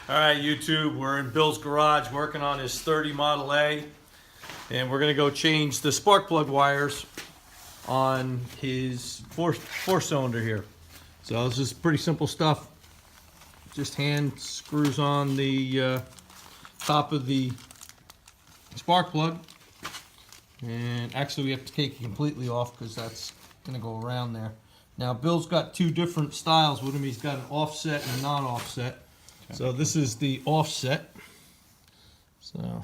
All right, YouTube, we're in Bill's garage working on his 30 Model A, and we're gonna go change the spark plug wires on his four-cylinder here. So this is pretty simple stuff. Just hand screws on the top of the spark plug, and actually we have to take it completely off because that's gonna go around there. Now Bill's got two different styles with him. He's got an offset and a non-offset. So this is the offset, so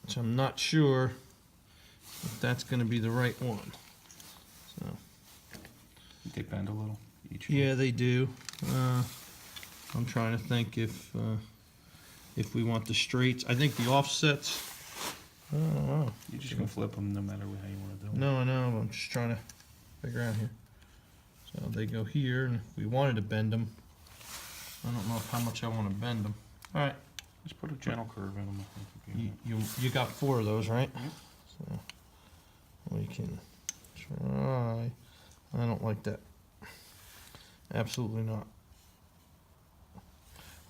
which I'm not sure if that's going to be the right one. So They bend a little each. yeah, they do. I'm trying to think if we want the straights. I think the offsets. I don't know. You're just gonna flip them no matter how you want to do it. No, I know. I'm just trying to figure out here. So they go here, and if we wanted to bend them. I don't know how much I want to bend them. All right, Just put a gentle curve in them. I think would be you got 4 of those, right? Yep. So we can try. I don't like that. Absolutely not.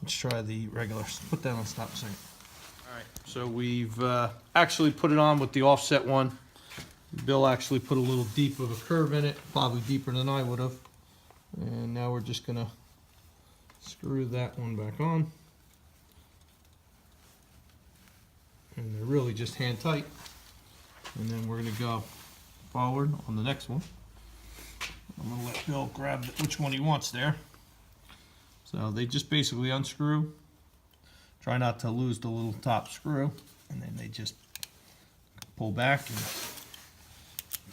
Let's try the regular. Put that on stop sign. All right, so we've actually put it on with the offset one. Bill actually put a little deep of a curve in it, probably deeper than I would have. And now we're just gonna screw that one back on, and they're really just hand tight, and then we're going to go forward on the next one. I'm going to let Bill grab which one he wants there. So they just basically unscrew, try not to lose the little top screw, and then they just pull back and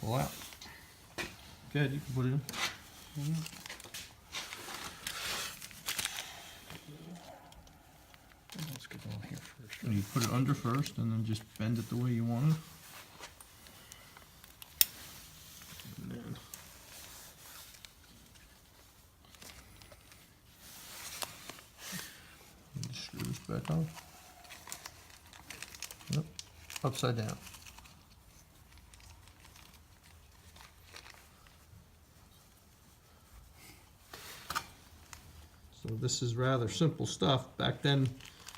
pull out. Good, you can put it in. Let's get on here first. And you put it under first, and then just bend it the way you want it. And then the screws back on. Yep, upside down. So this is rather simple stuff. Back then,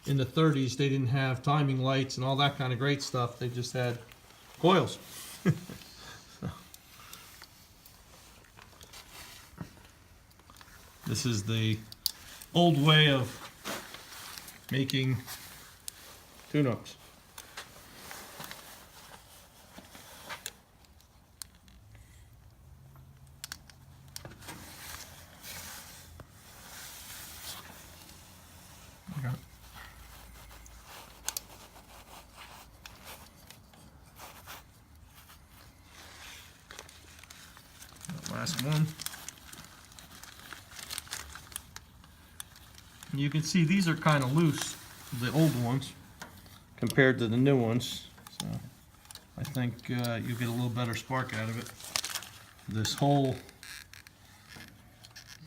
in the 30s, they didn't have timing lights and all that kind of great stuff. They just had coils. This is the old way of making tune-ups. Okay. Last one. You can see these are kind of loose, the old ones, compared to the new ones. So I think you get a little better spark out of it. This whole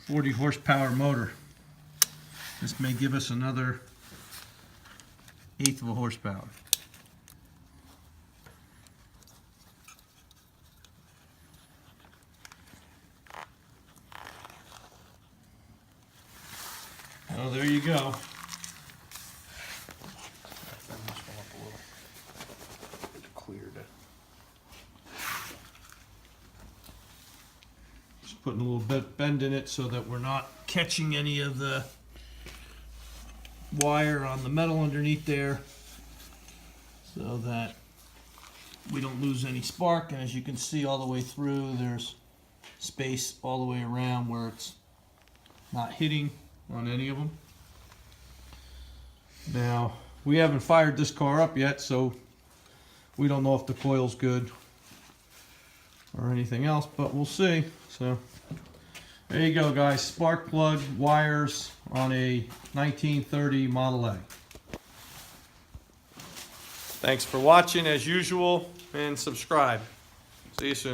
40 horsepower motor. This may give us another 1/8 of a horsepower. Oh, there you go. Bend this one up a little. It's cleared. Just putting a little bit bend in it so that we're not catching any of the wire on the metal underneath there, so that we don't lose any spark. And as you can see all the way through, there's space all the way around where it's not hitting on any of them. Now, we haven't fired this car up yet, so we don't know if the coil's good or anything else, but we'll see. So there you go, guys. Spark plug wires on a 1930 Model A. Thanks for watching as usual, and subscribe. See you soon.